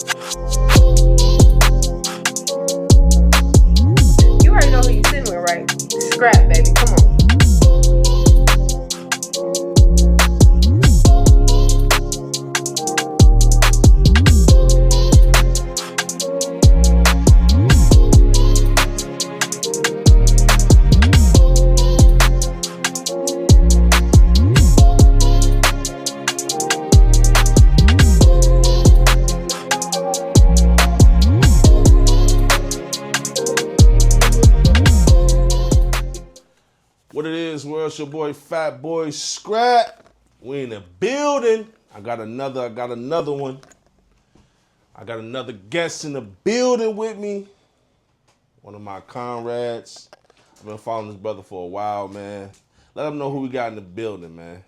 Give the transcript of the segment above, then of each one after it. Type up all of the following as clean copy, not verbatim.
You already know who you sitting with, right? Skrap, baby. Come on. What it is, world? It's your boy Fat Boy Skrap. We in the building. I got another one. I got another guest in the building with me. One of my comrades. I've been following this brother for a while, man. Let him know who we got in the building, man.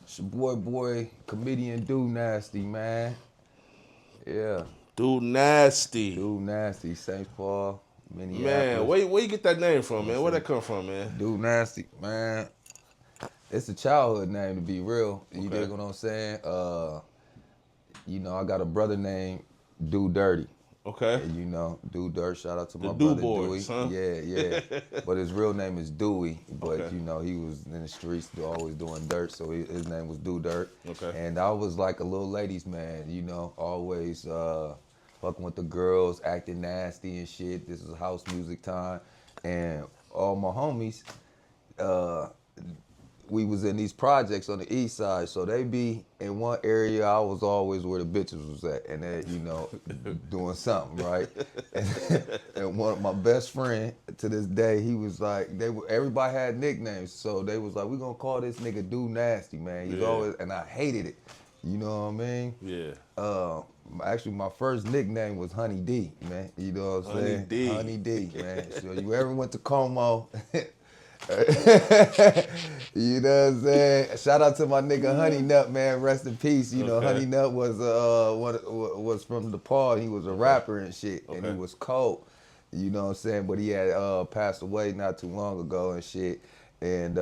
It's your boy, comedian Dunaste, man. Yeah. Dunaste, St. Paul, Minneapolis. Man, where you get that name from, man? Where that come from, man? Dunaste, man. It's a childhood name, to be real. You Okay. dig what I'm saying? I got a brother named Do Dirty. Okay. And, Do Dirt, shout out to my Do brother Boys, Dewey. huh? Yeah. But his real name is Dewey. But, Okay. he was in the streets always doing dirt, so his name was Do Dirt. Okay. And I was like a little ladies' man, always fucking with the girls, acting nasty and shit. This is house music time. And all my homies, we was in these projects on the east side, so they be in one area. I was always where the bitches was at, and they, doing something, right? And one of my best friend to this day, he was like, everybody had nicknames, so they was like, we gonna call this nigga Dunaste, man. He's always, and I hated it. You know what I mean? Yeah. Actually, my first nickname was Honey D, man. You know what I'm saying? Honey D, man. So you ever went to Como? You know what I'm saying? Shout out to my nigga Honey Nut, man. Rest in peace. Honey Nut was from DePaul. He was a rapper and shit, and he was cold. You know what I'm saying? But he had passed away not too long ago and shit. And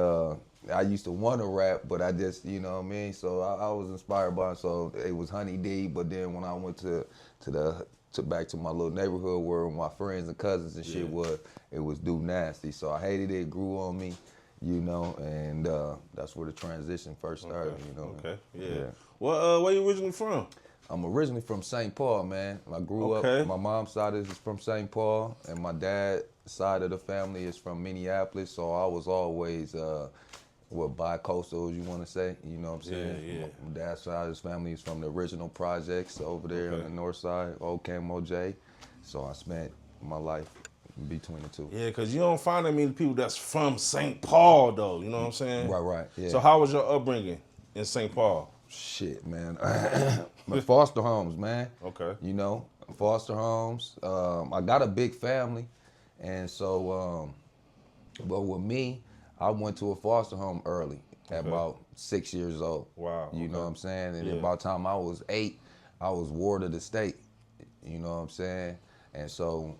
I used to want to rap, but I just, you know what I mean? So I was inspired by it. So it was Honey D. But then when I went to back to my little neighborhood where my friends and cousins and shit was, it was Dunaste. So I hated it, grew on me, and that's where the transition first started, Okay, yeah. Well, where you originally from? I'm originally from St. Paul, man. I grew up, my mom's side is from St. Paul, and my dad's side of the family is from Minneapolis, so I was always, bi-coastal, you want to say, you know what I'm saying? Yeah. My dad's side of his family is from the original projects over there on the north side, Old Camo J. So I spent my life between the two. Yeah, because you don't find that many people that's from St. Paul, though, you know what I'm saying? Right, yeah. So how was your upbringing in St. Paul? Shit, man. Foster homes, man. Okay. Foster homes. I got a big family, and so, but with me, I went to a foster home early, at about 6 years old. Wow. You know what I'm saying? And about the time I was 8, I was ward of the state. You know what I'm saying? And so,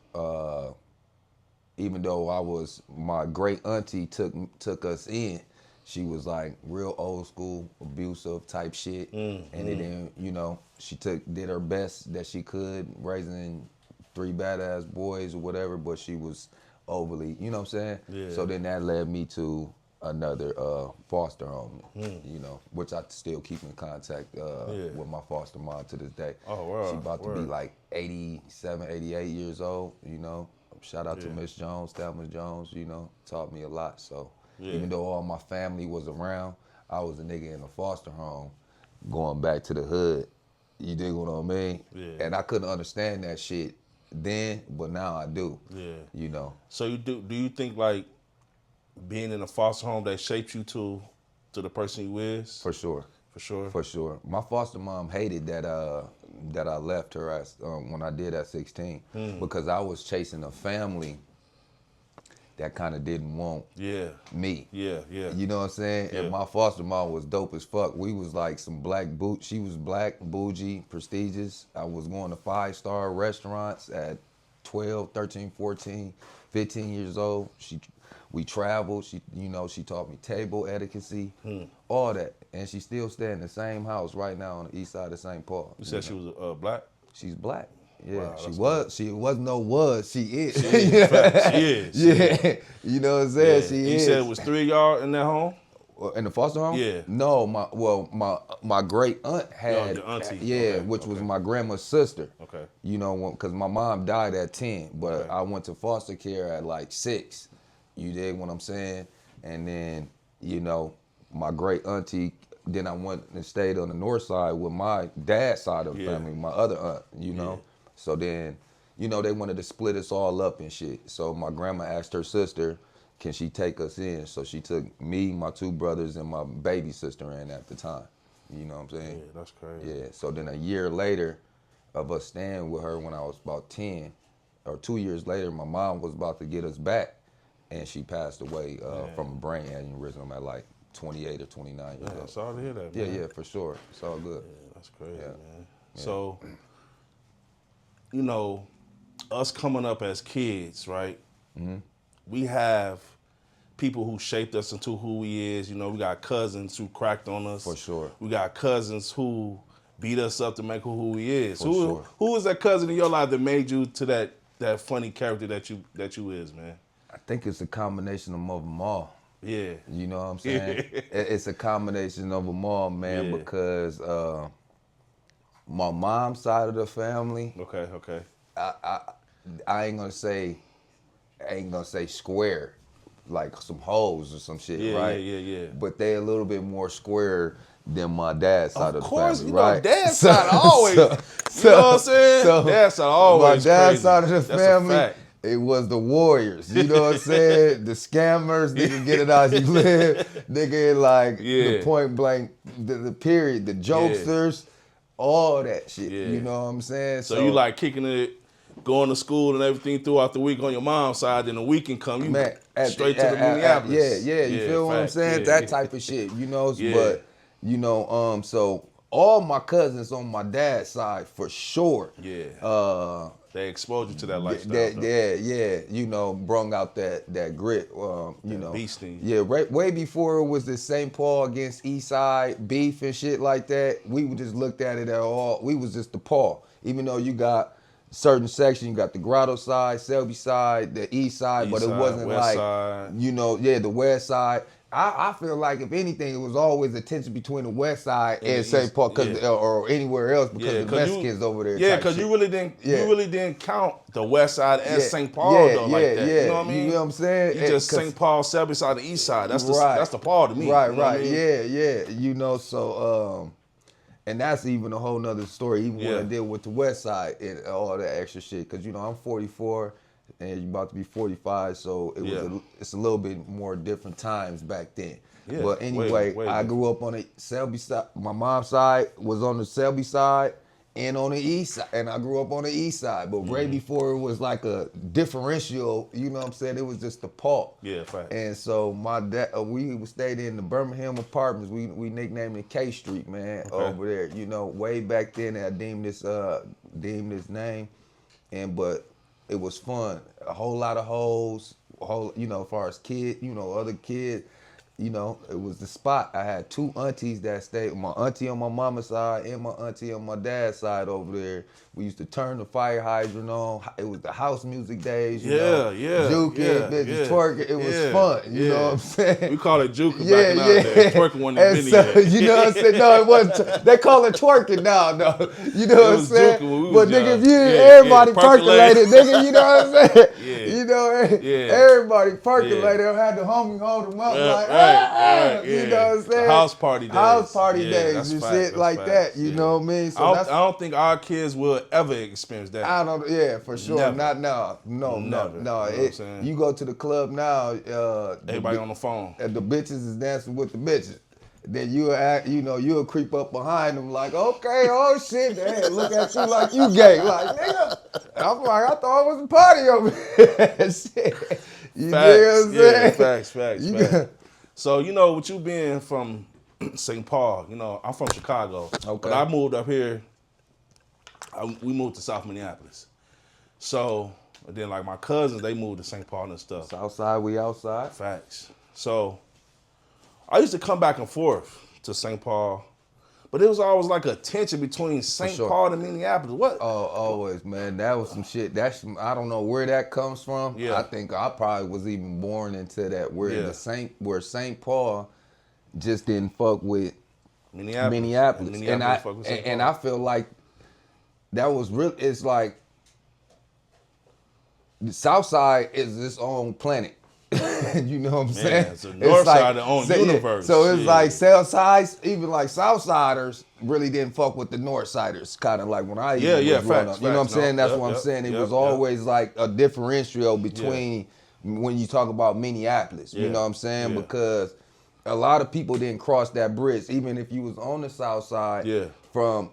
even though my great auntie took us in, she was like real old school, abusive type shit. And then, she did her best that she could, raising 3 badass boys or whatever, but she was overly, you know what I'm saying? Yeah. So then that led me to another foster home, which I still keep in contact with my foster mom to this day. Oh, wow. She about to be like 87, 88 years old, Shout out to Miss Jones, Thelma Jones, taught me a lot. So even though all my family was around, I was a nigga in a foster home going back to the hood. You dig what I mean? Yeah. And I couldn't understand that shit then, but now I do. Yeah. So do you think like being in a foster home that shaped you to the person you is? For sure. For sure. My foster mom hated that I left her when I did at 16 because I was chasing a family that kind of didn't want me. Yeah. You know what I'm saying? Yeah. And my foster mom was dope as fuck. We was like some she was black, bougie, prestigious. I was going to 5-star restaurants at 12, 13, 14, 15 years old. We traveled. She taught me table etiquette, all that. And she still stay in the same house right now on the east side of St. Paul. You said she was black? She's black. Yeah, Wow, she that's was. She was no was. She is. She is. Fact. She is. Yeah, you know what I'm saying. Yeah. She You is. said it was 3 of y'all in that home? In the foster home? Yeah. No, my great aunt had. Your auntie. Yeah, Okay, which was okay. my grandma's sister. Okay. You know, because my mom died at 10, but Okay. I went to foster care at like 6. You dig what I'm saying? And then, you know, my great auntie. Then I went and stayed on the north side with my dad's side of the family, my other aunt. You know, so then, you know, they wanted to split us all up and shit. So my grandma asked her sister, can she take us in? So she took me, my 2 brothers, and my baby sister in at the time. You know what I'm saying? Yeah, that's crazy. Yeah, so then a year later of us staying with her when I was about 10, or 2 years later, my mom was about to get us back, and she passed away from a brain aneurysm at like 28 or 29 years old. Sorry to hear that, Yeah, man. yeah, for sure. It's all good. Yeah, that's crazy, Yeah. man. So, you know, us coming up as kids, right? Mm-hmm. We have people who shaped us into who we is. You know, we got cousins who cracked on us. For sure. We got cousins who beat us up to make who we is. For sure. Who was that cousin in your life that made you to that funny character that you is, man? I think it's a combination of them all. Yeah. You know what I'm saying? It's a combination of them all, man, Yeah. because my mom's side of the family, Okay. I ain't gonna say square, like some hoes or some shit, Yeah, right? yeah. But they a little bit more square than my dad's side of the course, family, you know, right? dad's side always, you know what I'm saying? Dad's side always my dad's crazy. side of the That's a family, fact. it was the warriors. You know what I'm saying? The scammers, nigga, get it as you live. Nigga, like the point blank, the period, the jokesters, all that shit. Yeah. You know what I'm saying? So you like kicking it, going to school and everything throughout the week on your mom's side, then the weekend come, you straight to the Minneapolis. Yeah, you feel what I'm saying? Yeah. That type of shit, you know? Yeah. But, you know, so all my cousins on my dad's side, for sure. Yeah. They exposed you to that lifestyle. Yeah, you know, brung out that grit, you know. Beasting. Yeah, way before it was the St. Paul against East Side beef and shit like that, we would just looked at it at all. We was just the Paul. Even though you got certain section, you got the Grotto side, Selby side, the East Side, but it wasn't West like, side. you know, the West Side. I feel like if anything, it was always a tension between the West Side and St. Paul, or anywhere else because of the Mexicans over there. Yeah, because you really didn't count the West Side as St. Paul though, like that. Yeah. You know what I mean? You know what I'm saying? You just St. Paul, Selby side, the East Side. That's the Paul to me. Right, you know what I mean? Yeah. You know, so and that's even a whole nother story, even when I deal with the West Side and all that extra shit. Because, you know, I'm 44 and you're about to be 45, so it's a little bit more different times back then. Yeah, but anyway, way I grew up on the Selby side. My mom's side was on the Selby side and on the East side, and I grew up on the East side. But right before it was like a differential, you know what I'm saying? It was just the Paul. Yeah, fact. And so my dad, we stayed in the Birmingham apartments. We nicknamed it K Street, man, over there. You know, way back then I deemed this name, but it was fun. A whole lot of hoes, you know, as far as kids, you know, other kids. You know, it was the spot. I had 2 aunties that stayed. My auntie on my mama's side and my auntie on my dad's side over there. We used to turn the fire hydrant on. It was the house music days. You know, juking, bitches twerking. It was fun. You know what I'm saying? We call it juking back in the day. Twerking wasn't invented yet. You know what I'm saying? No, it wasn't. They call it twerking now. No, you know what I'm saying? But nigga, if you everybody percolated, nigga, you know what I'm saying? You know, everybody percolated. I had the homie hold them up like. You know what I'm saying? House party days. House party days and shit like that. You know what I mean? So I don't think our kids will ever experience that. I don't. Yeah, for sure. Never. Not now. No. You know what I'm saying? You go to the club now. Everybody on the phone. The bitches is dancing with the bitches. Then you'll creep up behind them like, okay, oh shit, hey, look at you like you gay, like nigga. I'm like, I thought it was a party over here. Shit. You know what I'm saying? Facts. So, you know, with you being from St. Paul, you know, I'm from Chicago. Okay. But I moved up here, we moved to South Minneapolis. So, then like my cousins, they moved to St. Paul and stuff. Southside, we outside. Facts. So, I used to come back and forth to St. Paul But it was always like a tension between St. sure. Paul and Minneapolis. What? Oh, always, man. That was some shit. I don't know where that comes from. Yeah. I think I probably was even born into that where St. Paul just didn't fuck with Minneapolis. And I feel like that was real. It's like the South Side is its own planet. You know what I'm saying? So North Side their own universe. So it's like South Sides, even like Southsiders really didn't fuck with the Northsiders. Kind of like when I was growing up. You know what I'm saying? That's what I'm saying. It was always like a differential between when you talk about Minneapolis. You know what I'm saying? Because a lot of people didn't cross that bridge, even if you was on the South Side from,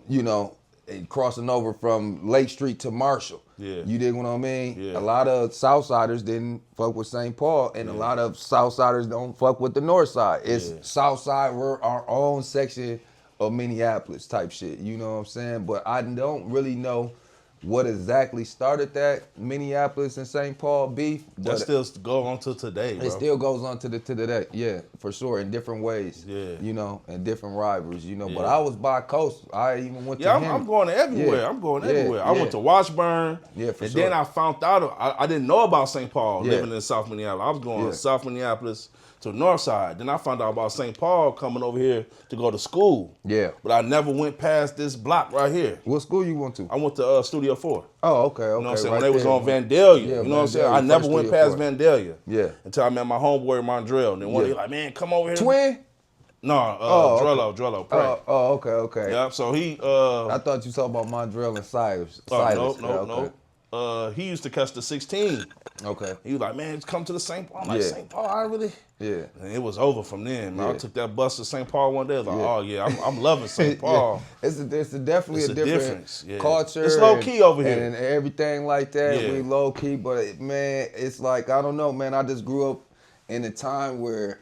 crossing over from Lake Street to Marshall. Yeah. You dig what I mean? Yeah. A lot of Southsiders didn't fuck with St. Paul, and a lot of Southsiders don't fuck with the North Side. It's Southside, we're our own section of Minneapolis type shit. You know what I'm saying? But I don't really know what exactly started that Minneapolis and St. Paul beef. That still goes on to today, bro. It still goes on to today, yeah, for sure, in different ways. Yeah. And different rivalries, But I was bi-coast. I even went to I'm going everywhere. Yeah. I'm going everywhere. I went to Washburn. Yeah, for and sure. then I found out, I didn't know about St. Paul living in South Minneapolis. I was going South Minneapolis to North Side. Then I found out about St. Paul coming over here to go to school. Yeah. But I never went past this block right here. What school you went to? I went to Studio 4. Oh, okay. You know what I'm saying? Right when they was there. on Vandalia. Yeah, you know what I'm saying? Vandalia, I never first went Studio past 4. Vandalia. Yeah. Until I met my homeboy Mondrell. And then one day he like, man, come over here. Twin? No, Drello. Pray. Okay. Yeah, so he I thought you talking about Mondrell and Silas. No. He used to catch the 16. Okay. He was like, man, come to the St. Paul. I'm like, St. Paul, I really? Yeah. And it was over from then, man. Yeah. I took that bus to St. Paul one day. I was like, oh, yeah, I'm loving St. Paul. It's definitely a different difference. Yeah. culture. It's low-key over here. And everything like that. Yeah. We low-key, but, man, it's like, I don't know, man. I just grew up in a time where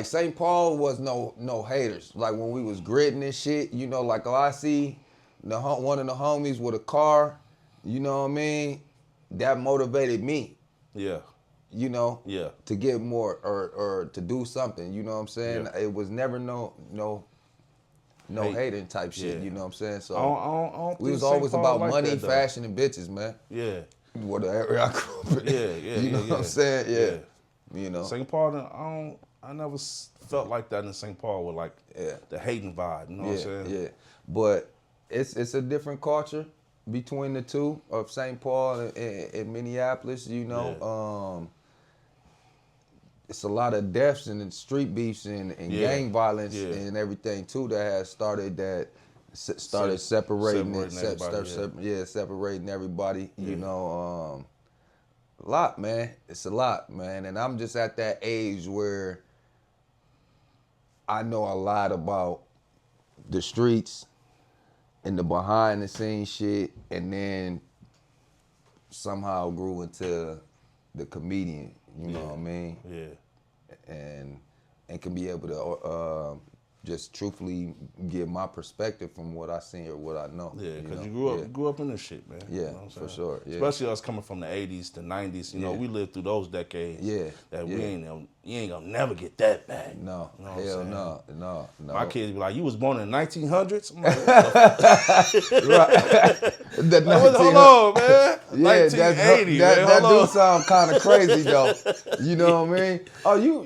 St. Paul was no haters. Like when we was gritting and shit, like I see one of the homies with a car, you know what I mean? That motivated me. Yeah. To get more or to do something, you know what I'm saying? Yeah. It was never no hating type shit, you know what I'm saying? So I don't we was think always St. Paul about like money, that, though. fashion, and bitches, man. Yeah. What the area I grew up in. Yeah. You know what I'm saying? Yeah. St. Paul, I never felt like that in St. Paul with like the hating vibe, you know what I'm saying? Yeah. But it's a different culture between the two of St. Paul and Minneapolis, it's a lot of deaths and street beefs and gang violence and everything too that has started separating everybody. A lot, man. It's a lot, man. And I'm just at that age where I know a lot about the streets and the behind the scenes shit, and then somehow grew into the comedian, you know what I mean? Yeah. And can be able to just truthfully give my perspective from what I seen or what I know. Yeah, because you grew up in this shit, man. Yeah, you know what I'm for saying? sure. Yeah. Especially us coming from the 80s to 90s, we lived through those decades. Yeah. That you ain't gonna never get that back. No, you know what hell I'm saying? no. My kids be like, you was born in the 1900s? I'm like, hold on, man. Yeah, 1980, that man. do sound kind of crazy though. You know what I mean? Oh, you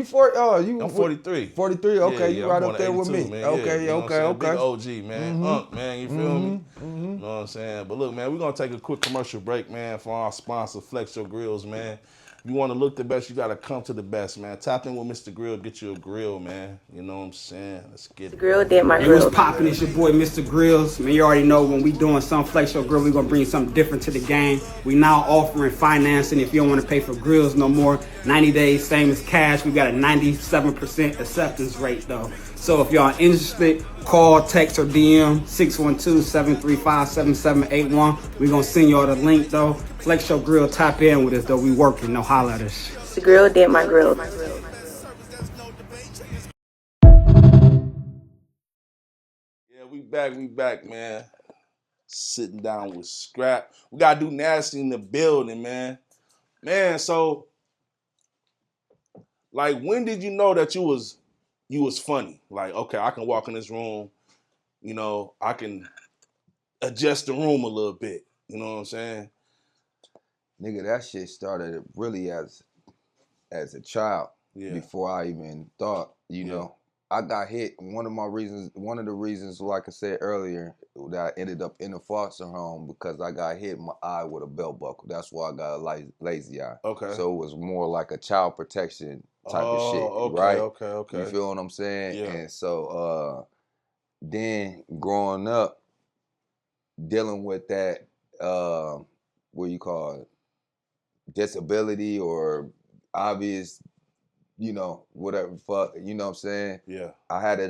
40? Oh, I'm 43. 43. Okay, you right I'm up there with me. Man. Okay, you know okay. Big OG, man. Unk, man. You feel me? You know what I'm saying? But look, man, we're gonna take a quick commercial break, man, for our sponsor, Flex Your Grills, man. If you want to look the best, you got to come to the best, man. Tap in with Mr. Grill, get you a grill, man. You know what I'm saying? Let's get it. Grill did my Hey, grill. what's poppin'? It's your boy, Mr. Grills. Man, you already know when we doing some Flex Your Grill, we gonna bring something different to the game. We now offering financing if you don't want to pay for grills no more. 90 days, same as cash. We got a 97% acceptance rate though. So if y'all interested, call, text, or DM 612-735-7781. We gonna send y'all the link though. Flex Your Grill, tap in with us though. We working, no holla at us. The grill did my grill. Yeah, we back, man. Sitting down with Skrap. We got Dunaste in the building, man. Man, so, like, when did you know that you was you was funny. Like, okay, I can walk in this room, you know, I can adjust the room a little bit. You know what I'm saying? Nigga, that shit started really as a child. Yeah. Before I even thought, you know. I got hit. One of the reasons, like I said earlier, that I ended up in a foster home because I got hit in my eye with a belt buckle. That's why I got a lazy eye. Okay. So it was more like a child protection type of shit, okay, right? Okay. You feel what I'm saying? Yeah. And so then growing up, dealing with that, what you call it, disability or obvious, you know, whatever fuck, you know what I'm saying? Yeah. I had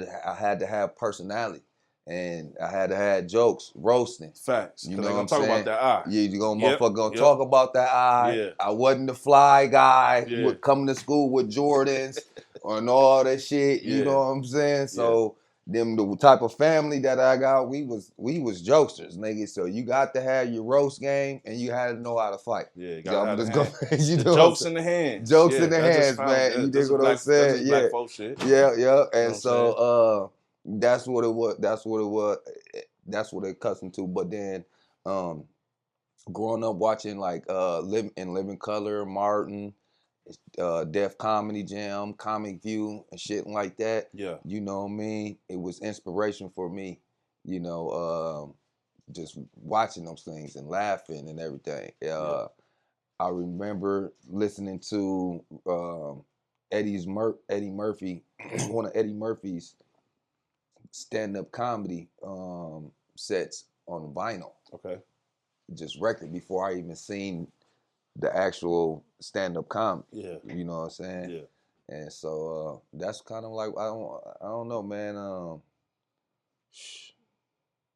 to have personality, and I had to have jokes, roasting. Facts. You Because know they what gonna I'm talk saying? about that eye. Yeah, you gonna Yep, motherfucker gonna yep. talk about that eye. Yeah. I wasn't the fly guy Yeah. with coming to school with Jordans and all that shit. You Yeah. know what I'm saying? So them the type of family that I got, we was jokesters, nigga. So you got to have your roast game, and you had to know how to fight. Yeah, you gotta have the hand. You The know jokes in the hands. Jokes Yeah, in the that's just hands, man. You dig what I'm That's saying? just Yeah. black folk shit. Yeah. And what I'm so that's what it was. That's what it accustomed to. But then growing up watching like Living Color, Martin, Def Comedy Jam, Comic View, and shit like that. Yeah. You know what I mean? It was inspiration for me, you know, just watching those things and laughing and everything. I remember listening to Eddie Murphy, one of Eddie Murphy's stand-up comedy sets on vinyl. Okay. Just record before I even seen the actual stand-up comedy. Yeah. You know what I'm saying? Yeah. And so that's kind of like I don't know, man.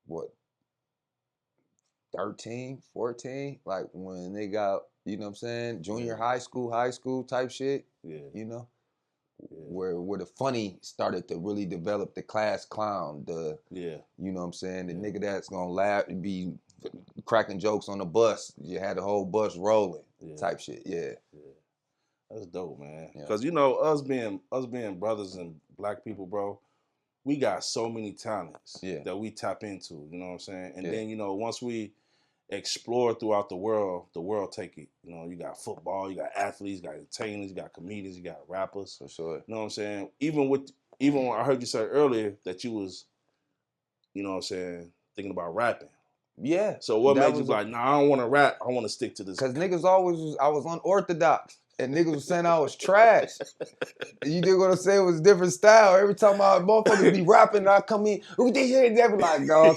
What 13, 14, like when they got, you know what I'm saying, junior high school type shit. Yeah. You know? Where the funny started to really develop, the class clown, you know what I'm saying, the nigga that's gonna laugh and be cracking jokes on the bus. You had the whole bus rolling type shit. Yeah. That's dope, man. Because you know, us being brothers and black people, bro, we got so many talents that we tap into. You know what I'm saying? And then, you know, once we explore throughout the world take it. You know, you got football, you got athletes, you got entertainers, you got comedians, you got rappers. For sure. You know what I'm saying? Even when I heard you say earlier that you was, you know what I'm saying, thinking about rapping. Yeah. So what made you like, nah, I don't want to rap. I want to stick to this. Because niggas I was unorthodox. And niggas was saying I was trash. You dig what I'm saying? It was a different style. Every time I motherfuckers be rapping, I come in, who they hear? They be like, dog,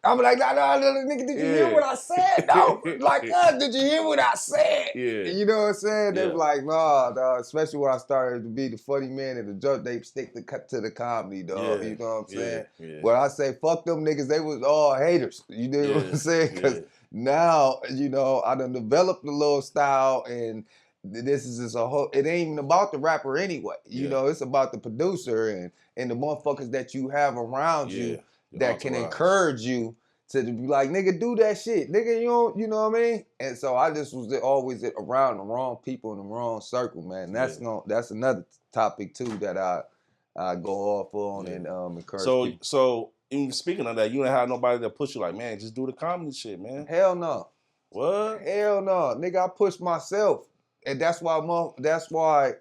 I'm like, no, nigga, did you hear what I said? No, like, did you hear what I said? Yeah. You know what I'm saying? They be like, nah, dog. Especially when I started to be the funny man and the joke, they stick to the comedy, dog. You know what I'm saying? But I say, fuck them niggas. They was all haters. You know what I'm saying? Because now, you know, I done developed a little style, and this is just a whole, it ain't even about the rapper anyway. You know, it's about the producer and the motherfuckers that you have around you that can encourage you to be like, nigga, do that shit. Nigga, you know what I mean? And so I just was always around the wrong people in the wrong circle, man. That's another topic too that I go off on and encourage people. So even speaking of that, you ain't had nobody that push you like, man, just do the comedy shit, man. Hell no. What? Hell no. Nigga, I push myself. And that's why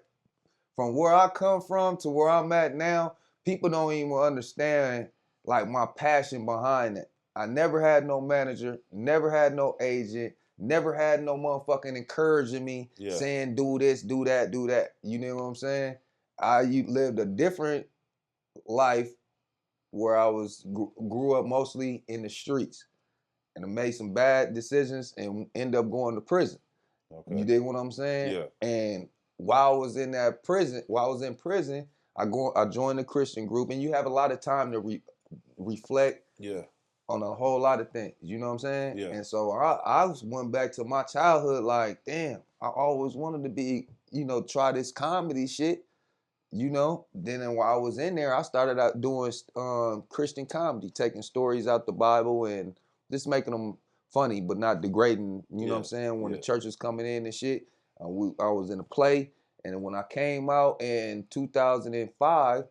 from where I come from to where I'm at now, people don't even understand like my passion behind it. I never had no manager, never had no agent, never had no motherfucking encouraging me saying do this, do that, do that. You know what I'm saying? I lived a different life where I grew up mostly in the streets, and I made some bad decisions and ended up going to prison. Okay. You dig what I'm saying? Yeah. And while I was in prison, I joined a Christian group, and you have a lot of time to reflect on a whole lot of things. You know what I'm saying? Yeah. And so I went back to my childhood like, damn, I always wanted to be, you know, try this comedy shit. You know, then while I was in there, I started out doing Christian comedy, taking stories out the Bible and just making them funny, but not degrading. You know what I'm saying? When the church was coming in and shit, I was in a play, And when I came out in 2005,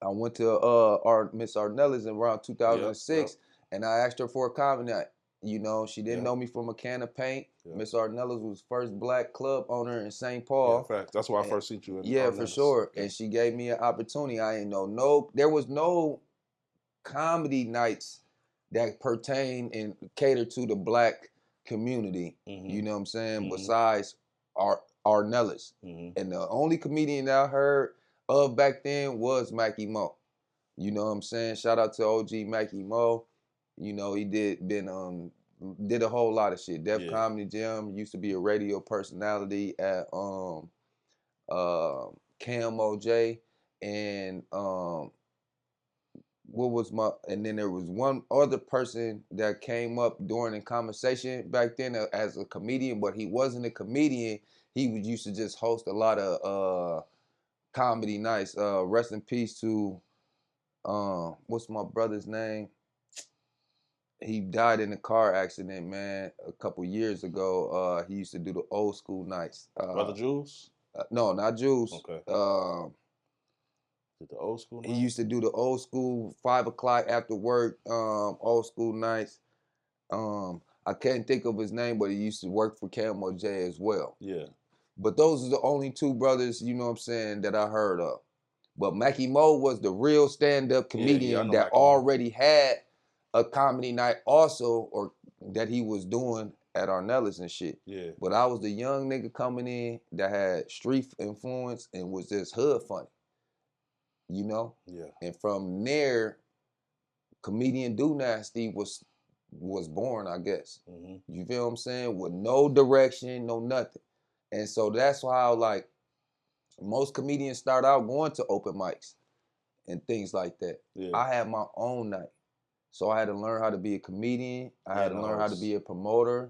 I went to our Miss Arnella's in around 2006, and I asked her for a comedy night. You know, she didn't know me from a can of paint. Miss Arnella's was first black club owner in St. Paul. Yeah, fact. That's why I first seen you in Yeah, Arnella's. for sure. And she gave me an opportunity. I ain't know there was no comedy nights that pertain and cater to the black community. You know what I'm saying? Besides Arnella's. And the only comedian that I heard of back then was Mackie Mo. You know what I'm saying? Shout out to OG Mackie Mo. You know, he did a whole lot of shit. Def Comedy Jam, used to be a radio personality at Cam OJ, and and then there was one other person that came up during the conversation back then as a comedian, but he wasn't a comedian. He used to just host a lot of comedy nights. Rest in peace to what's my brother's name? He died in a car accident, man, a couple years ago. He used to do the old school nights. Brother Jules? No, not Jules. Okay. The old school nights? He used to do the old school 5 o'clock after work, old school nights. I can't think of his name, but he used to work for Camo J as well. Yeah. But those are the only two brothers, you know what I'm saying, that I heard of. But Mackie Mo was the real stand-up comedian that already had a comedy night also, or that he was doing at Arnella's and shit. Yeah. But I was the young nigga coming in that had street influence and was just hood funny. You know? Yeah. And from there, comedian Dunaste was born, I guess. You feel what I'm saying? With no direction, no nothing. And so that's why, like, most comedians start out going to open mics and things like that. Yeah. I had my own night. So I had to learn how to be a comedian. I had to learn how to be a promoter,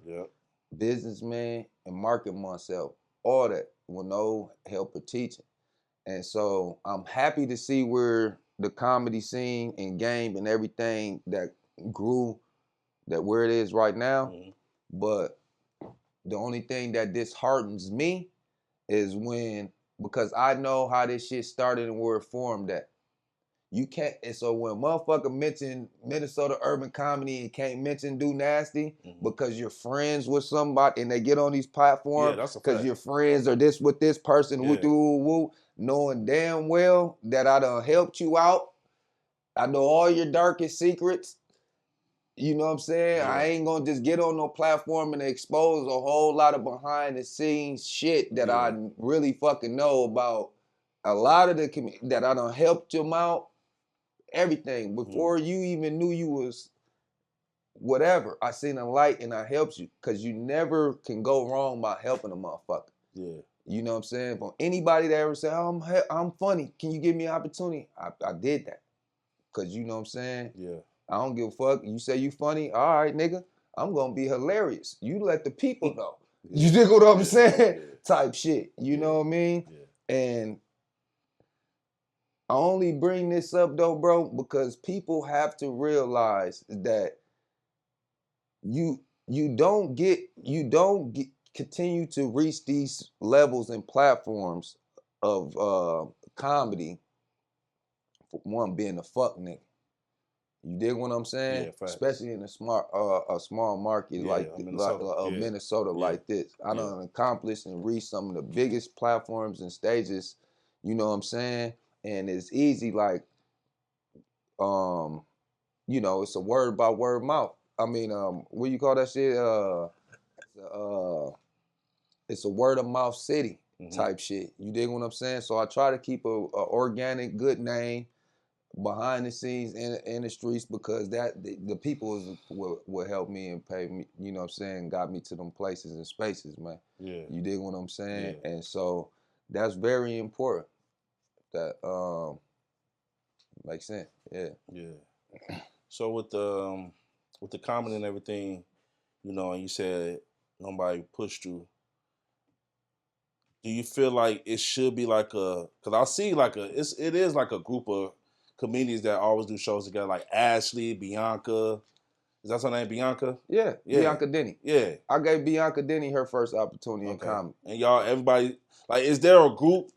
businessman, and market myself. All that with no help or teaching. And so I'm happy to see where the comedy scene and game and everything that grew, that where it is right now. But the only thing that disheartens me is because I know how this shit started and where it formed at. You can't, and so when motherfucker mention Minnesota urban comedy and can't mention Dunaste because you're friends with somebody and they get on these platforms because you're friends or this with this person, knowing damn well that I done helped you out. I know all your darkest secrets. You know what I'm saying? Yeah. I ain't gonna just get on no platform and expose a whole lot of behind the scenes shit that I really fucking know about a lot of that I done helped them out. Everything. Before you even knew you was whatever, I seen a light and I helped you. Cause you never can go wrong by helping a motherfucker. Yeah. You know what I'm saying? For anybody that ever said, oh, I'm funny, can you give me an opportunity? I did that. Cause you know what I'm saying? Yeah. I don't give a fuck. You say you funny, all right, nigga. I'm gonna be hilarious. You let the people know. You dig what I'm saying? Type shit. You know what I mean? Yeah. And I only bring this up though, bro, because people have to realize that you don't continue to reach these levels and platforms of comedy for one being a fuck nigga. You dig what I'm saying? Yeah, especially in a small market like Minnesota like this. I done accomplished and reached some of the biggest platforms and stages, you know what I'm saying? And it's easy, like, you know, it's a word by word mouth. I mean, what you call that shit? It's a word of mouth city type shit. You dig what I'm saying? So I try to keep a organic, good name behind the scenes in the streets because that the people will help me and pay me. You know what I'm saying? Got me to them places and spaces, man. Yeah. You dig what I'm saying? Yeah. And so that's very important. That makes sense. Yeah. Yeah. So with the comedy and everything, you know, and you said nobody pushed you. Do you feel like it should be like because I see like it is like a group of comedians that always do shows together, like Ashley, Bianca, Is that her name, Bianca? Yeah, Bianca Denny. Yeah. I gave Bianca Denny her first opportunity in comedy. And y'all, everybody, like, is there a group?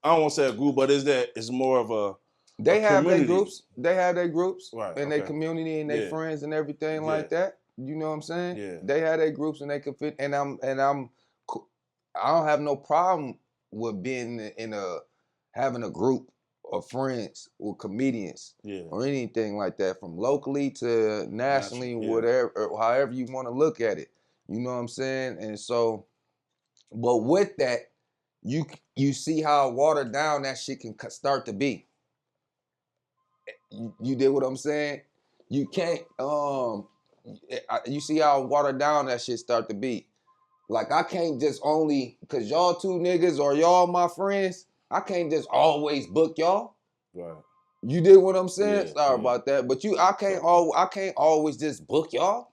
I don't want to say a group, but is more of a They have their community? groups. They have their groups Right, and their community and their friends and everything like that. You know what I'm saying? Yeah. They have their groups and they can fit. And I don't have no problem with being having a group of friends or comedians or anything like that, from locally to nationally, whatever, or however you want to look at it. You know what I'm saying? And so, but with that, you see how watered down that shit can start to be. You did what I'm saying? You can't, you see how watered down that shit start to be. Like, I can't just only, because y'all two niggas or y'all my friends, I can't just always book y'all. Right. You did what I'm saying? Yeah, Sorry about that. But I can't always just book y'all.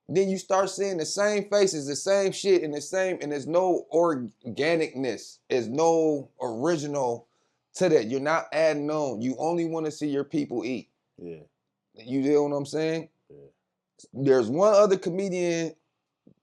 Then you start seeing the same faces, the same shit, and there's no organicness. There's no original to that. You're not adding on. You only want to see your people eat. Yeah. You know what I'm saying? Yeah. There's one other comedian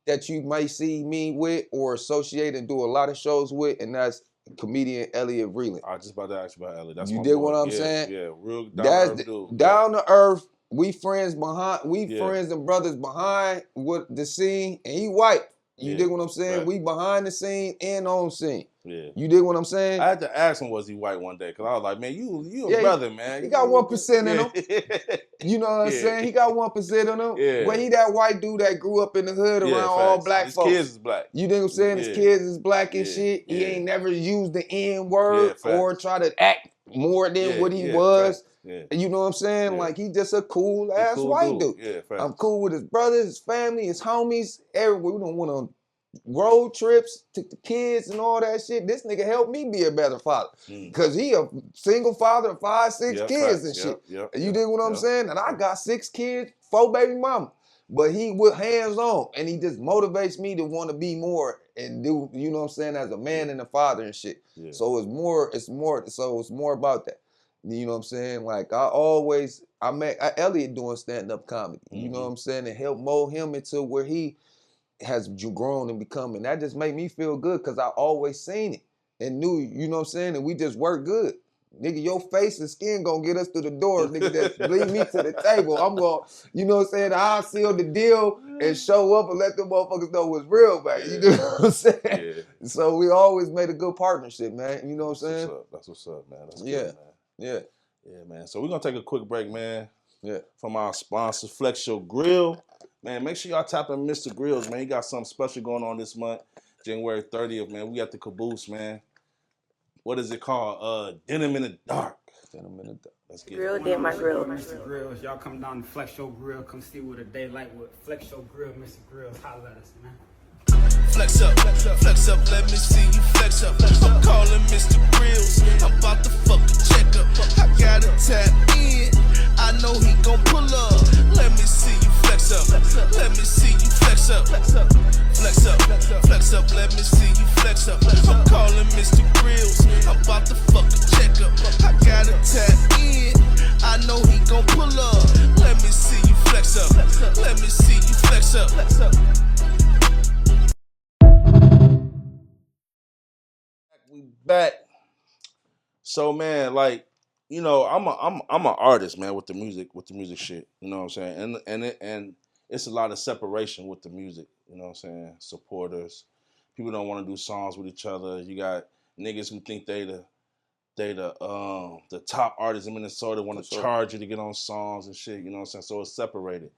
that you might see me with or associate and do a lot of shows with, and that's comedian Elliot Vreeland. I was just about to ask you about Elliot. That's you my did boy. what I'm saying? Yeah, real down to earth dude. Down to earth. We friends friends and brothers behind what the scene, and he white. You dig what I'm saying? Right. We behind the scene and on scene. Yeah. You dig what I'm saying? I had to ask him, was he white one day? Because I was like, man, you a brother, man. He got 1% in him. You know what I'm saying? He got 1% in him. Yeah. But he that white dude that grew up in the hood around all black folks. His kids is black. You dig what I'm saying? His kids is black and shit. He ain't never used the N word or try to act more than what he was. Yeah. You know what I'm saying? Like, he just a cool ass white dude. Yeah, I'm cool with his brothers, his family, his homies, everywhere. We don't want on road trips, took the kids and all that shit. This nigga helped me be a better father. Cause he a single father of 5, 6 kids and shit. You dig what I'm saying? And I got 6 kids, 4 baby mama. But he with hands on, and he just motivates me to want to be more and do, you know what I'm saying, as a man and a father and shit. So it's more about that. You know what I'm saying? Like, I met Elliot doing stand-up comedy. You know what I'm saying? And helped mold him into where he has grown and become. And that just made me feel good because I always seen it and knew, you know what I'm saying? And we just worked good. Nigga, your face and skin gonna get us through the door. Nigga, just lead me to the table. I'm gonna, you know what I'm saying? I'll seal the deal and show up and let them motherfuckers know what's real, man. You know what I'm saying? Yeah. So we always made a good partnership, man. You know what I'm saying? That's what's up, man. That's good, man. Yeah, man. So we're gonna take a quick break, man. Yeah. From our sponsor, Flex Your Grill. Man, make sure y'all tap in Mr. Grills, man. He got something special going on this month, January 30th, man. We got the caboose, man. What is it called? Denim in the Dark. Denim in the Dark. Let's get Grill it. did my grill. Mr. Grills, y'all come down to Flex Your Grill. Come see what a day like with Flex Your Grill, Mr. Grills. Holla at us, man. Flex up, let me see you flex up. I'm calling Mr. Grills, I'm about to fuck a check up. I gotta tap in, I know he gon' pull up. Let me see you flex up, let me see you flex up. Flex up, let me see you flex up. I'm calling Mr. Grills, I'm about to fuck a check up. I gotta tap in, I know he gon' pull up. Let me see you flex up, let me see you flex up. We back. So, man, like, you know, I'm an artist, man, with the music shit. You know what I'm saying? And it's a lot of separation with the music. You know what I'm saying? Supporters, people don't want to do songs with each other. You got niggas who think they the top artists in Minnesota, want to charge you to get on songs and shit. You know what I'm saying? So it's separated.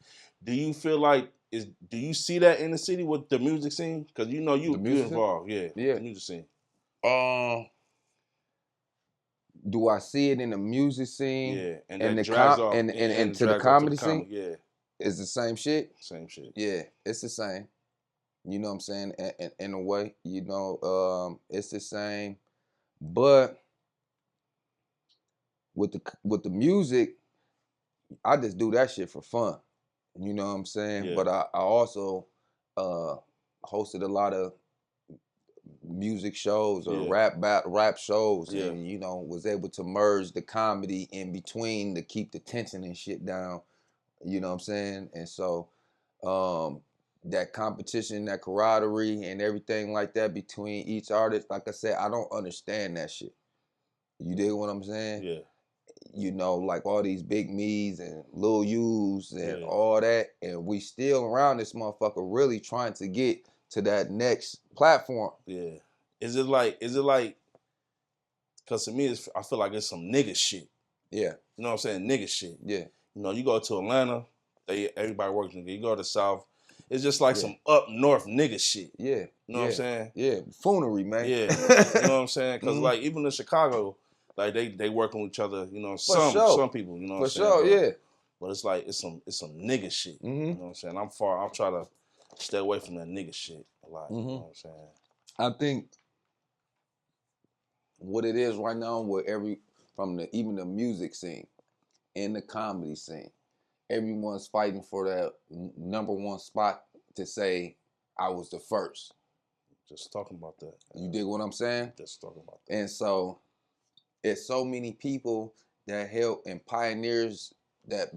Do you feel like do you see that in the city with the music scene? Because you know you involved, the music scene. Do I see it in the music scene? Yeah, and the to the comedy scene? Yeah, it's the same shit. Same shit. Yeah, it's the same. You know what I'm saying? In a way, you know, it's the same. But with the music, I just do that shit for fun. You know what I'm saying? Yeah. But I also hosted a lot of music shows or rap shows, and you know, was able to merge the comedy in between to keep the tension and shit down You know what I'm saying? And so that competition, that camaraderie and everything like that between each artist, like I said, I don't understand that shit. You dig what I'm saying? Yeah. You know, like all these big me's and Lil U's and Yeah. all that. And we still around this motherfucker really trying to get to that next platform. Yeah. Is it like, because to me, I feel like it's some nigga shit. Yeah. You know what I'm saying? Nigga shit. Yeah. You know, you go to Atlanta, everybody works nigga. You go to the South, it's just like Yeah. some up north nigga shit. Yeah. You know what I'm saying? Yeah. Foonery, man. Yeah. You know what I'm saying? Because like even in Chicago, like they working with each other, you know, some people, you know what I'm saying? For sure, yeah. But it's like it's some nigga shit. You know what I'm saying? I'll try to stay away from that nigga shit a lot. You know what I'm saying? I think what it is right now with even the music scene and the comedy scene, everyone's fighting for that number one spot to say I was the first. Just talking about that. You dig what I'm saying? Just talking about that. And so it's so many people that help and pioneers that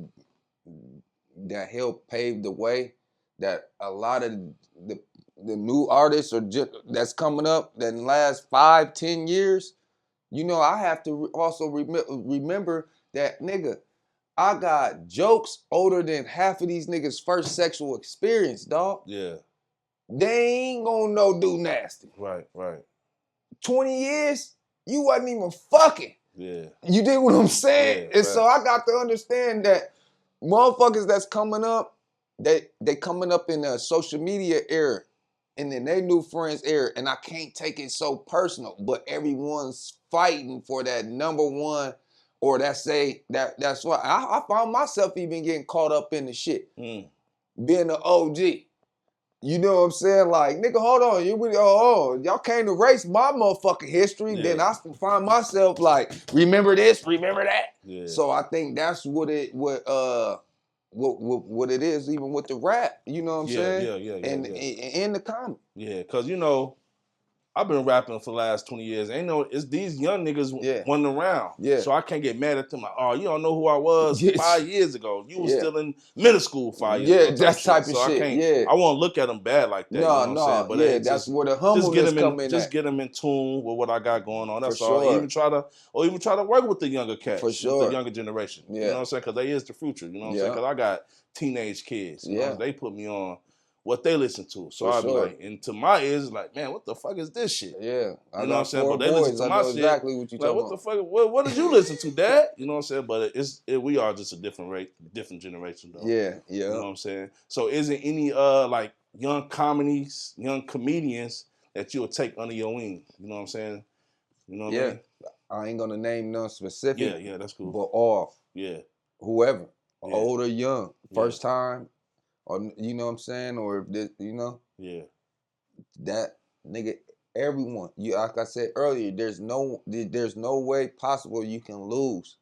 help pave the way, that a lot of the new artists that's coming up that in the last 5-10 years, you know, I have to also remember that, nigga, I got jokes older than half of these niggas' first sexual experience, dog. Yeah. They ain't gonna know Dunaste. Right. 20 years, you wasn't even fucking. Yeah. You dig what I'm saying? Yeah, and so I got to understand that motherfuckers that's coming up, they coming up in a social media era and then they new friends era, and I can't take it so personal, but everyone's fighting for that number one, or that's why I found myself even getting caught up in the shit. Being an OG. You know what I'm saying? Like, nigga, hold on. Y'all can't erase my motherfucking history. Yeah. Then I find myself like, remember this, remember that. Yeah. So I think that's what it is, even with the rap. You know what I'm saying? Yeah. And the comedy. Yeah, because, you know, I've been rapping for the last 20 years. It's these young niggas running around. Yeah. So I can't get mad at them. Like, oh, you don't know who I was 5 years ago. You was still in middle school 5 years ago. Yeah, that type of so shit. I won't look at them bad like that. You know what I'm saying? But that's where the humbleness come in. Just get them in tune with what I got going on. That's For all. sure. Even try to work with the younger cats. For sure. With the younger generation. Yeah. You know what I'm saying? Because they is the future. You know what I'm saying? Because I got teenage kids. You know? They put me on what they listen to. So I'll be like, and to my ears, like, man, what the fuck is this shit? Yeah. You know what I'm saying? But they boys, listen to my shit. Exactly what you like, talking what the fuck? What did you listen to, Dad? You know what I'm saying? But we are just a different generation, though. Yeah. You know what I'm saying? So is there any like young comedians that you'll take under your wing? You know what I'm saying? You know what I mean? I ain't gonna name none specific. Yeah, that's cool. But all. Yeah. Whoever. Yeah. Old or young. First time. Or, you know what I'm saying? Or, you know? Yeah. That, nigga, everyone. Like I said earlier, there's no way possible you can lose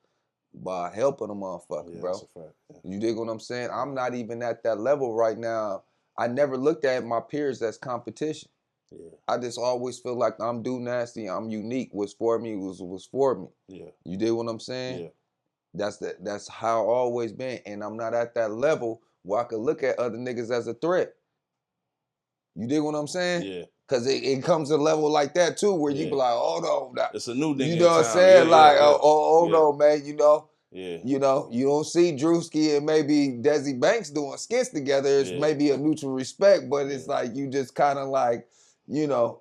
by helping a motherfucker, bro. That's a fact. Yeah. You dig what I'm saying? I'm not even at that level right now. I never looked at my peers as competition. Yeah. I just always feel like I'm Dunaste, I'm unique. What's for me was for me. Yeah. You dig what I'm saying? Yeah. That's how I've always been. And I'm not at that level where I could look at other niggas as a threat. You dig what I'm saying? Yeah. Cause it comes to a level like that too, where you be like, hold on, it's a new nigga. You know what I'm saying? Hold on, man. You know. Yeah. You know, you don't see Drewski and maybe Desi Banks doing skits together. It's maybe a mutual respect, but it's like you just kind of like, you know,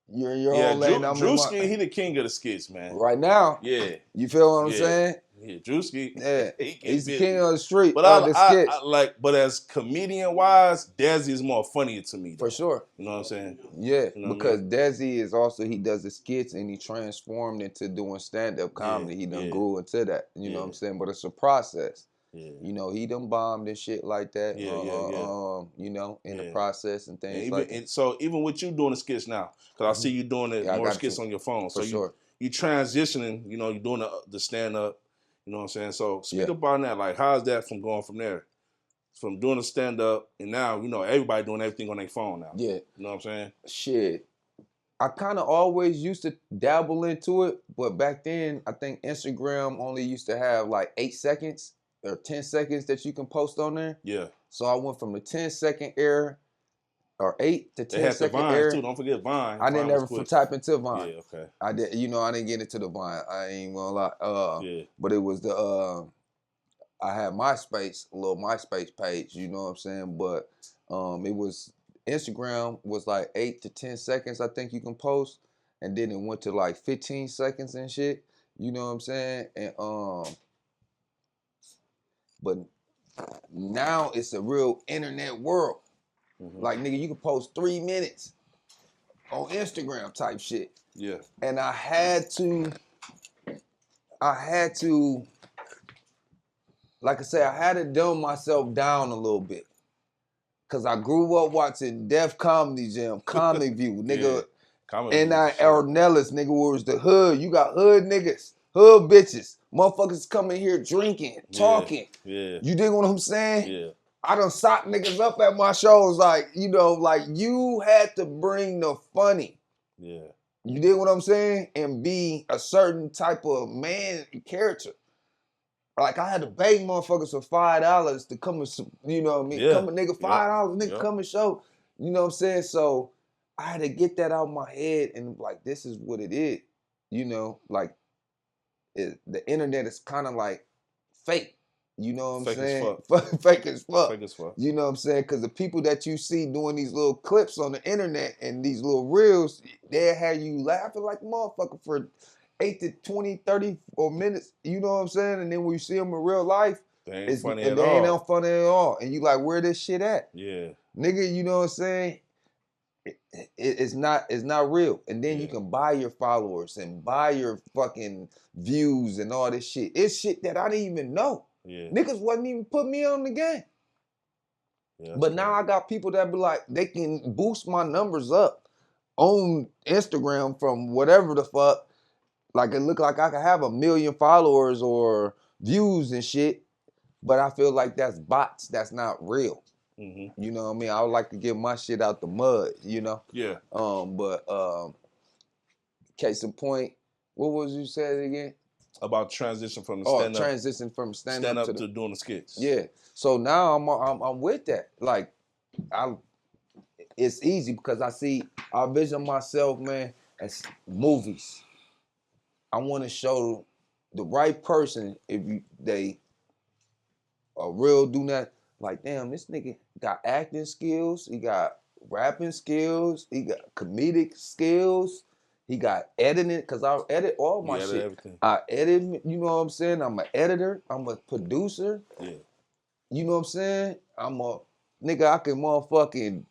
you're in your own lane. Drewski, he the king of the skits, man. Right now. Yeah. You feel what I'm saying? Yeah, Drewski. Yeah. He's the king of the street. But but as comedian wise, Desi is more funnier to me. Though. For sure. You know what I'm saying? Yeah, you know because Desi is also, he does the skits and he transformed into doing stand-up comedy. He done grew into that. You know what I'm saying? But it's a process. Yeah. You know, he done bombed and shit like that. You know, in the process and things like that. And so even with you doing the skits now, because I see you doing more skits on your phone. For so sure. You transitioning, you know, you're doing the stand-up. You know what I'm saying? So speak about that. Like, how's that from going from there? From doing the stand-up, and now, you know, everybody doing everything on their phone now. Yeah. You know what I'm saying? Shit. I kind of always used to dabble into it, but back then, I think Instagram only used to have like 8 seconds. or 10 seconds that you can post on there. Yeah. So I went from the 10-second era, or 8 to 10 They had the second Vines era. too. Don't forget Vine. I didn't Vine was ever quick. type into Vine. Yeah, okay. I did, I didn't get into the Vine. I ain't gonna lie. Yeah. But it was the I had MySpace, a little MySpace page. You know what I'm saying? But it was Instagram was like 8 to 10 seconds. I think you can post, and then it went to like 15 seconds and shit. You know what I'm saying? And but now it's a real internet world. Like, nigga, you can post 3 minutes on Instagram type shit. Yeah. And I had to, like I said, I had to dumb myself down a little bit. Cause I grew up watching Def Comedy Jam, Comic View, nigga. And Ornelas, nigga, was the hood. You got hood niggas, hood bitches. Motherfuckers coming here drinking, talking. Yeah. You dig what I'm saying? Yeah. I done socked niggas up at my shows, like, like you had to bring the funny. Yeah. You dig what I'm saying? And be a certain type of man character. Like, I had to beg motherfuckers for $5 to come and, you know what I mean? Yeah. Come and nigga, $5, nigga, come and show. You know what I'm saying? So I had to get that out of my head and like, this is what it is. Like, the internet is kind of like fake. You know what I'm saying? Fake as fuck. Fake as fuck. You know what I'm saying? Because the people that you see doing these little clips on the internet and these little reels, they'll have you laughing like a motherfucker for 8 to 20, 30 or minutes. You know what I'm saying? And then when you see them in real life, they ain't funny at all. They ain't funny at all. And you like, where this shit at? Yeah. Nigga, you know what I'm saying? It's not real. And then you can buy your followers and buy your fucking views and all this shit. It's shit that I didn't even know. Yeah. Niggas wasn't even put me on the game. Yeah, but now I got people that be like, they can boost my numbers up on Instagram from whatever the fuck. Like, it look like I could have 1 million followers or views and shit, but I feel like that's bots. That's not real. You know what I mean? I would like to get my shit out the mud, Yeah. But case in point, what was you saying again? About transition from the stand up. Transition from stand up to doing the skits. Yeah. So now I'm with that. Like, it's easy because I vision myself, man, as movies. I want to show the right person if they a real Dunaste. Like, damn, this nigga got acting skills. He got rapping skills. He got comedic skills. He got editing, because I edit all my shit. Everything. I edit, you know what I'm saying? I'm an editor. I'm a producer. Yeah. You know what I'm saying? I'm a nigga, I can motherfucking,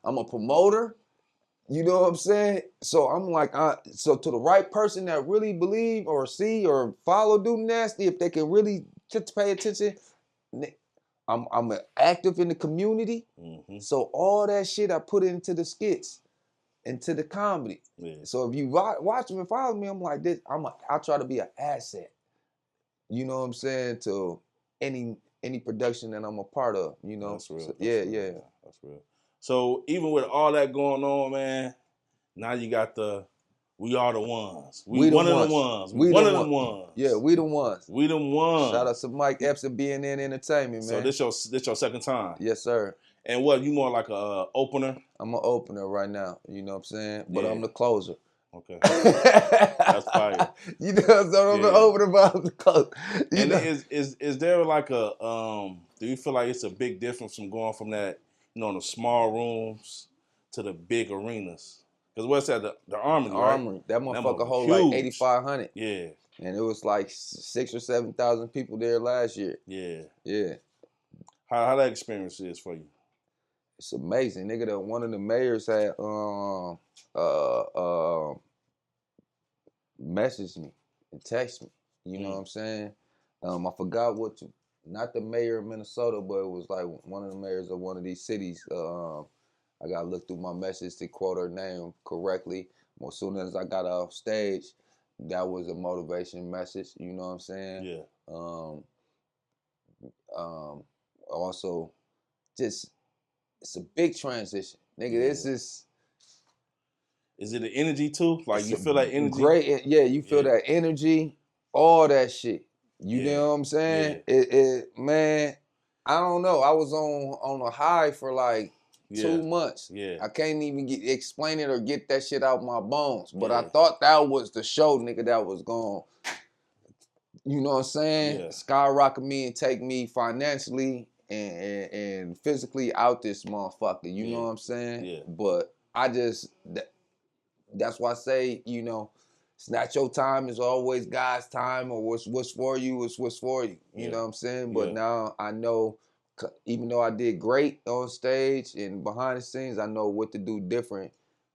I'm a promoter. You know what I'm saying? So I'm like, so to the right person that really believe or see or follow Dunaste, if they can really just pay attention, I'm active in the community. So all that shit I put into the skits, into the comedy. Yeah. So if you watch me and follow me, I'm like this. I try to be an asset. You know what I'm saying? To any production that I'm a part of. You know. That's real. So, That's yeah. real. That's real. So even with all that going on, man, now you got we are the ones. We one of the ones. We one of them ones. Yeah, we the ones. We them ones. Shout out to Mike Epps and BNN Entertainment, man. So this your second time? Yes, sir. And what, you more like a opener? I'm an opener right now, you know what I'm saying? But Yeah. I'm the closer. Okay. That's fire. You know what I'm saying? I'm the opener, but I'm the closer. And is there like do you feel like it's a big difference from going from that, the small rooms to the big arenas? Because what's that, the Armory, right? That motherfucker hold huge. like 8,500. Yeah. And it was like 6,000 or 7,000 people there last year. Yeah. Yeah. How that experience is for you? It's amazing. Nigga, one of the mayors had messaged me and text me. You know what I'm saying? I forgot not the mayor of Minnesota, but it was like one of the mayors of one of these cities. I gotta look through my message to quote her name correctly. Well, as soon as I got off stage, that was a motivation message. You know what I'm saying? Yeah. Also, just it's a big transition, nigga. This is. Is it the energy too? Like you feel that energy? Great, yeah. You feel that energy, all that shit. You know what I'm saying? Man, I don't know. I was on a high for like 2 months. Yeah. I can't even explain it or get that shit out my bones. But I Yeah. thought that was the show, nigga, that was going, you know what I'm saying? Yeah. Skyrocket me and take me financially and physically out this motherfucker. You know what I'm saying? Yeah. But I just, that's why I say, you know, it's not your time, it's always God's time, or what's for you is what's for you. You know what I'm saying? But now I know, even though I did great on stage and behind the scenes, I know what to do different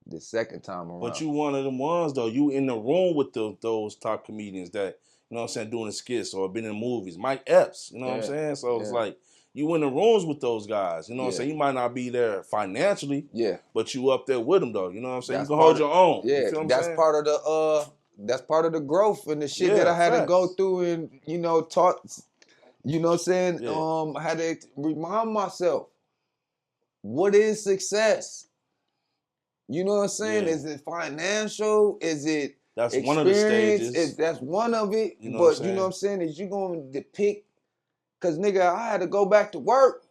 the second time around. But you one of them ones, though. You in the room with those top comedians that, you know what I'm saying, doing the skits or been in movies. Mike Epps, you know what I'm saying? So it's like, you in the rooms with those guys. You know what I'm saying? You might not be there financially, but you up there with them, though. You know what I'm saying? You can hold your own. Yeah, you feel that's saying? part of the growth and the shit that I had to go through and, you know, taught, you know what I'm saying? I had to remind myself, what is success? You know what I'm saying? Is it financial? Is it that's experience? one of the stages. That's one of it. You know but you know what I'm saying? Is you going to depict, because nigga, I had to go back to work.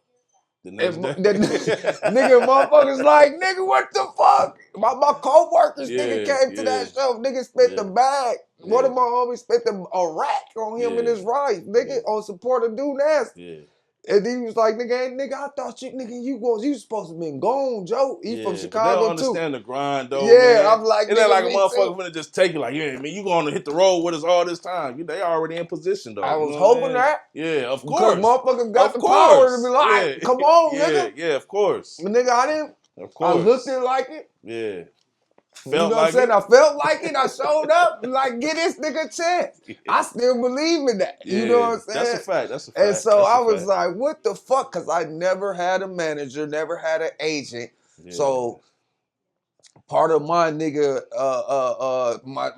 The next day. Nigga, motherfuckers like, nigga, what the fuck? My co-workers, nigga, came to that show. Nigga spent the bag. One of my homies spent a rack on him and his wife, nigga, on support of Dunaste. Yeah. And then he was like, nigga, I thought you supposed to been gone, Joe. He from Chicago, they don't too. understand the grind, though, yeah, man. I'm like, it nigga, ain't like a me motherfucker too. finna just take it like, yeah, man, you going to hit the road with us all this time. They already in position, though. I was you know hoping that. Yeah, of course. Because motherfuckers got the power to be like, come on, nigga. Yeah, of course. But nigga, I didn't. Of course. I looked it like it. Yeah. You know what I'm saying? I felt like it. I showed up. Like, get this nigga a chance. I still believe in that. You know what I'm saying? That's a fact. That's a fact. And so I was like, what the fuck? Because I never had a manager, never had an agent. Yeah. So part of my nigga, my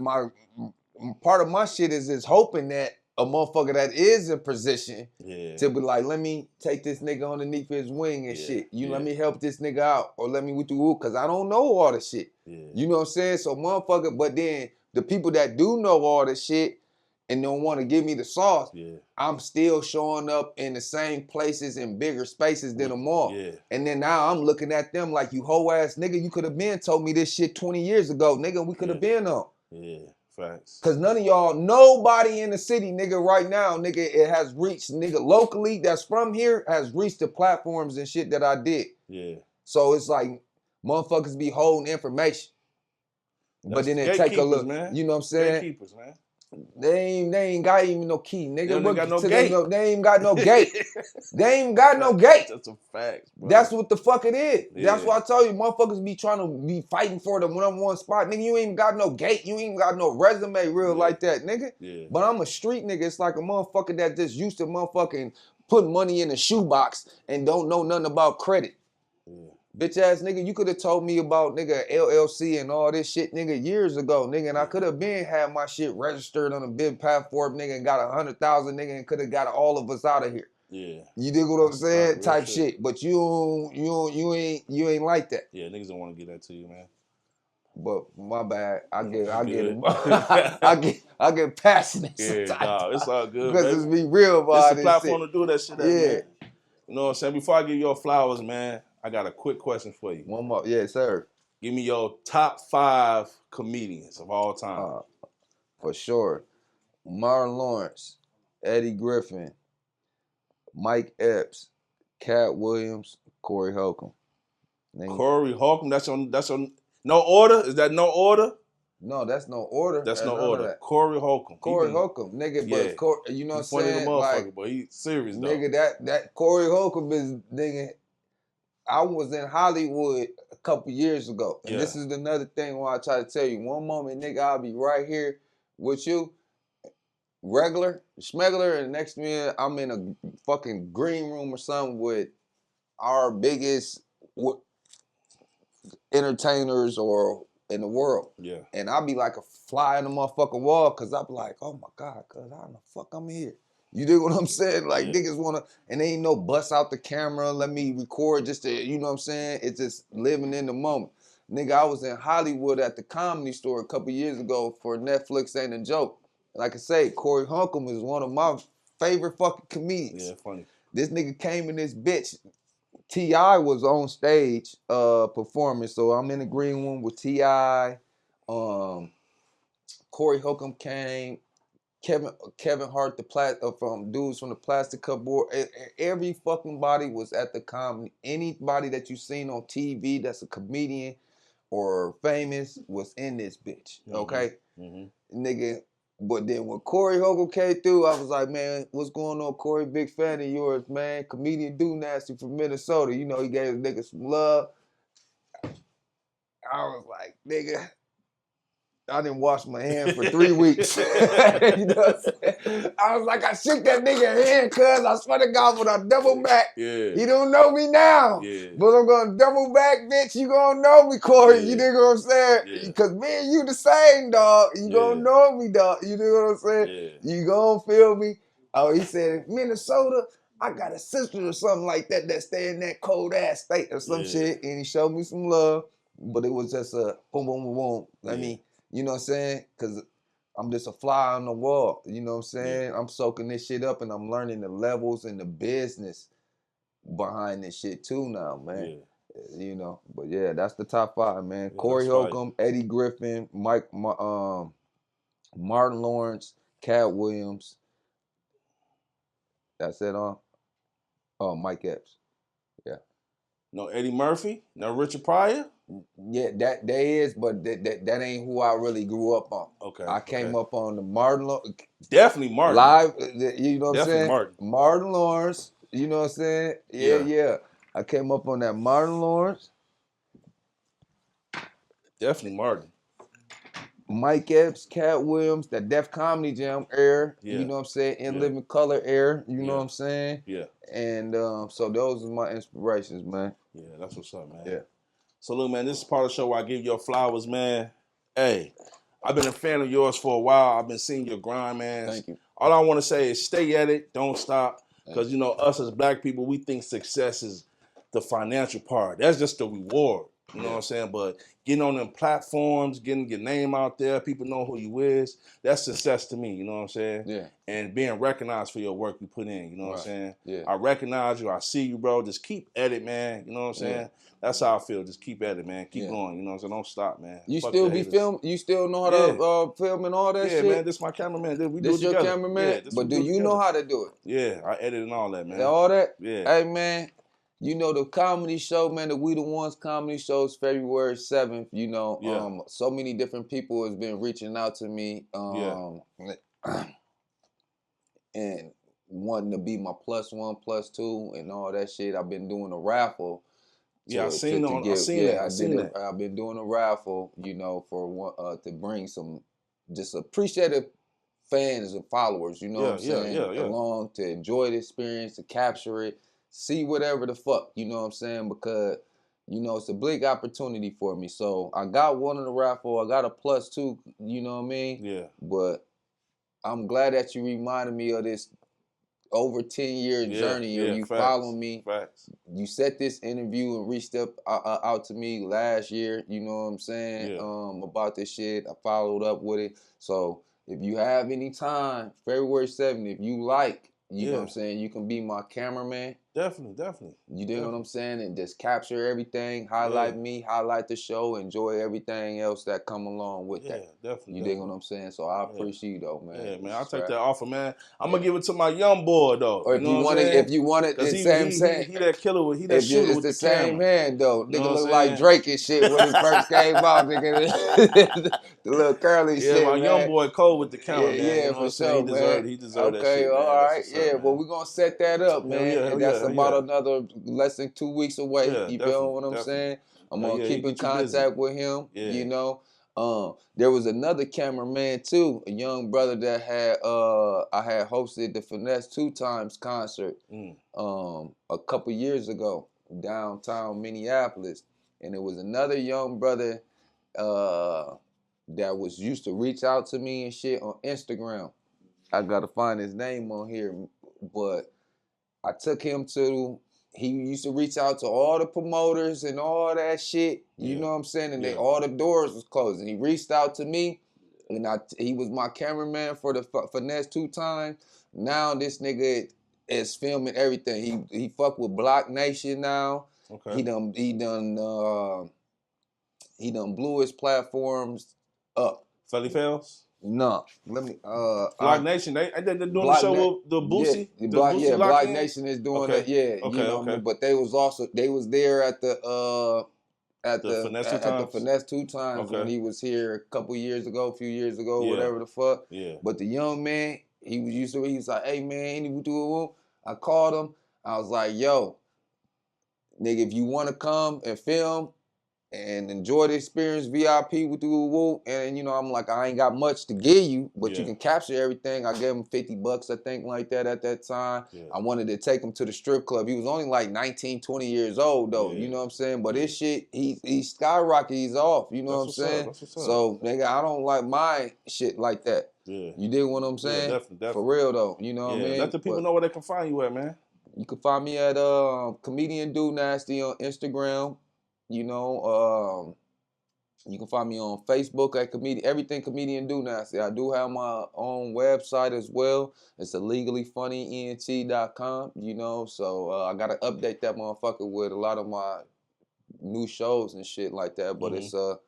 part of my shit is hoping that a motherfucker that is in position to be like, let me take this nigga underneath his wing and shit. Let me help this nigga out, or let me with the woo, because I don't know all the shit. You know what I'm saying? So motherfucker, but then the people that do know all the shit and don't want to give me the sauce, I'm still showing up in the same places in bigger spaces than them all. And then now I'm looking at them like, you hoe ass nigga, you could have been told me this shit 20 years ago, nigga, we could have been on. Yeah. Facts. Cause none of y'all, nobody in the city, nigga, right now, nigga, it has reached, nigga, locally that's from here has reached the platforms and shit that I did. Yeah. So it's like motherfuckers be holding information. But then it take a look, man. You know what I'm saying? Gatekeepers, man. They ain't got even no key, nigga. They ain't got no gate. They ain't got no gate. They ain't got no gate. That's a fact, bro. That's what the fuck it is. Yeah. That's why I tell you, motherfuckers be trying to be fighting for the #1 spot. Nigga, you ain't got no gate. You ain't got no resume real like that, nigga. Yeah. But I'm a street nigga. It's like a motherfucker that just used to motherfucking put money in a shoebox and don't know nothing about credit. Yeah. Bitch ass nigga, you could have told me about nigga LLC and all this shit, nigga, years ago, nigga, and I could have been had my shit registered on a big platform, nigga, and got 100,000, nigga, and could have got all of us out of here. Yeah, you dig what I'm saying? Type shit. But you ain't like that. Yeah, niggas don't want to get that to you, man. But my bad, I get passionate. Yeah, nah, it's all good. Because it's be real about this. It's a platform to do that shit. Man. You know what I'm saying? Before I give you your flowers, man, I got a quick question for you. One more. Yes, sir. Give me your top 5 comedians of all time. For sure. Martin Lawrence, Eddie Griffin, Mike Epps, Cat Williams, Corey Holcomb. Corey Holcomb, that's on no order? Is that no order? No, that's no order. That's no order. Corey Holcomb. Corey Holcomb, nigga, but you know what I'm saying? Like, but he's serious though. Nigga, that Corey Holcomb is, nigga, I was in Hollywood a couple years ago. And this is another thing where I try to tell you. One moment, nigga, I'll be right here with you, regular, schmegler, and next minute I'm in a fucking green room or something with our biggest entertainers or in the world. Yeah. And I'll be like a fly in the motherfucking wall because I'll be like, oh my God, cuz how the fuck I'm here? You dig what I'm saying? Like niggas wanna, and there ain't no bust out the camera, let me record just to, you know what I'm saying? It's just living in the moment. Nigga, I was in Hollywood at the Comedy Store a couple years ago for Netflix Ain't a Joke. like I say, Corey Holcomb is one of my favorite fucking comedians. Yeah, funny. This nigga came in this bitch. T.I. was on stage performing, so I'm in the green room with T.I. Corey Holcomb came. Kevin Hart, from dudes from the Plastic Cupboard. Every fucking body was at the comedy. Anybody that you seen on TV that's a comedian or famous was in this bitch. Okay, nigga. But then when Corey Holcomb came through, I was like, man, what's going on, Corey? Big fan of yours, man. Comedian Dunaste from Minnesota. You know, he gave the nigga some love. I was like, nigga, I didn't wash my hands for 3 weeks. You know what I'm saying? I was like, I shook that nigga hand, cuz I swear to God, when I double back, he don't know me now. But I'm gonna double back, bitch. You gonna know me, Corey. You dig what I'm saying? Because me and you the same, dog. You gonna know me, dog. You dig what I'm saying? You gonna feel me? Oh, he said, Minnesota, I got a sister or something like that that stay in that cold ass state or some shit. And he showed me some love. But it was just a boom, boom, boom, boom. I mean, you know what I'm saying? Because I'm just a fly on the wall. You know what I'm saying? I'm soaking this shit up and I'm learning the levels and the business behind this shit too now, man. You know, but yeah, that's the top 5, man. Corey Holcomb, Eddie Griffin, Martin Lawrence, Cat Williams. That's it, Oh, Mike Epps. Yeah. No Eddie Murphy? No Richard Pryor? Yeah, that is, but that ain't who I really grew up on. Okay. I came up on the Martin Definitely Martin. Live, you know what I'm saying? Martin Lawrence, you know what I'm saying? Yeah. I came up on that Martin Lawrence. Definitely Martin. Mike Epps, Cat Williams, that Def Comedy Jam era, you know what I'm saying? In Living Color era, you know what I'm saying? Yeah. And so those are my inspirations, man. Yeah, that's what's up, man. Yeah. So look, man, this is part of the show where I give your flowers, man. Hey, I've been a fan of yours for a while. I've been seeing your grind, man. Thank you. All I want to say is stay at it. Don't stop. Because, you know, us as black people, we think success is the financial part. That's just the reward. You know what I'm saying? But getting on them platforms, getting your name out there, people know who you is, that's success to me. You know what I'm saying? Yeah. And being recognized for your work you put in. You know what I'm saying? Yeah. I recognize you. I see you, bro. Just keep at it, man. You know what I'm saying? That's how I feel. Just keep at it, man. Keep going. You know what I'm saying? Don't stop, man. You Fuck still the be haters. film? You still know how to film and all that shit? Yeah, man. This my cameraman. We do it This your together. cameraman? Yeah, but do you know how to do it? Yeah, I edit and all that, man. All that? Yeah. Hey, man, you know the comedy show, man, the We The Ones comedy show is February 7th. You know, so many different people has been reaching out to me and wanting to be my +1, +2, and all that shit. I've been doing a raffle. I seen that. I've been doing a raffle, you know, for to bring some just appreciative fans and followers, you know what I'm saying, along to enjoy the experience, to capture it, see whatever the fuck, you know what I'm saying, because, you know, it's a big opportunity for me. So I got one in the raffle, I got a +2, you know what I mean? Yeah. But I'm glad that you reminded me of this over 10-year journey, and you follow me. Facts. You set this interview and reached out to me last year, you know what I'm saying, about this shit. I followed up with it. So if you have any time, February 7th, if you like, you know what I'm saying, you can be my cameraman. Definitely. You dig what I'm saying? And just capture everything, highlight me, highlight the show, enjoy everything else that come along with that. Definitely. You dig what I'm saying? So I appreciate you though, man. Yeah, man. I'll take that offer, man. I'm gonna give it to my young boy though. Or if you want it, he that killer, he that shooter with the same camera. hand though. Nigga look like Drake and shit when he first came out, nigga. The little curly shit. Yeah, my man. young boy Cole with the camera, man. Yeah, you know for sure, man. He deserved that Okay, shit, all man. right. Yeah, well, we're gonna set that up, man. And that's about another less than 2 weeks away. You feel what I'm saying? I'm gonna keep in contact with him. You know. There was another cameraman too, a young brother that had I had hosted the Finesse 2 Times concert a couple years ago downtown Minneapolis, and it was another young brother that was used to reach out to me and shit on Instagram. I gotta find his name on here, but I took him to. He used to reach out to all the promoters and all that shit. You know what I'm saying? And all the doors was closed. And he reached out to me, and he was my cameraman for the Finesse 2 times. Now this nigga is filming everything. He fuck with Block Nation now. Okay. He done blew his platforms up. Felly Fells? No, let me. Block Nation, they're doing Block the show with the Boosie. Yeah, Block Block in? Nation is doing Okay. it. Yeah, Okay, you know what I mean? But they was there at the Finesse 2 times Okay. when he was here a few years ago, Yeah. whatever the fuck. Yeah. But the young man, he was like, hey man, I called him. I was like, yo, nigga, if you want to come and film and enjoy the experience VIP with the woo, and you know, I'm like, I ain't got much to give you, but you can capture everything. I gave him $50, I think, like that at that time. Yeah. I wanted to take him to the strip club. He was only like 19, 20 years old though, you know what I'm saying? But this shit, he skyrocketed, he's off, you know what I'm saying? So nigga, I don't like my shit like that. Yeah. You dig what I'm saying? Yeah, definitely. For real though, you know what I mean? Let the people know where they can find you at, man. You can find me at comedian Dunaste on Instagram. You know, you can find me on Facebook at everything Comedian Dunaste. I do have my own website as well. It's illegally-funny-ent.com, you know. So I got to update that motherfucker with a lot of my new shows and shit like that. But it's a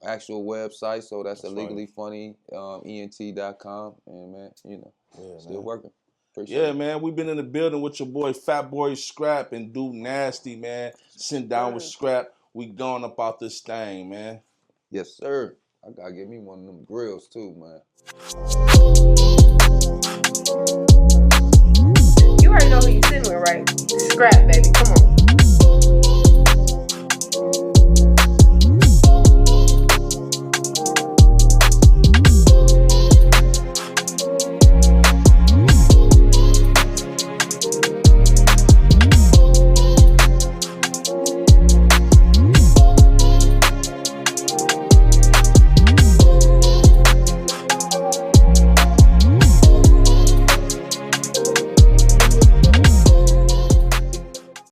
actual website, so that's illegally-funny-ent.com. And man, you know, still working. Appreciate it. Man, we've been in the building with your boy Fat Boy Skrap and Dunaste, man. Sit down with Skrap. We going about this thing, man. Yes, sir. I gotta get me one of them grills too, man. You already know who you sitting with, right? Skrap, baby.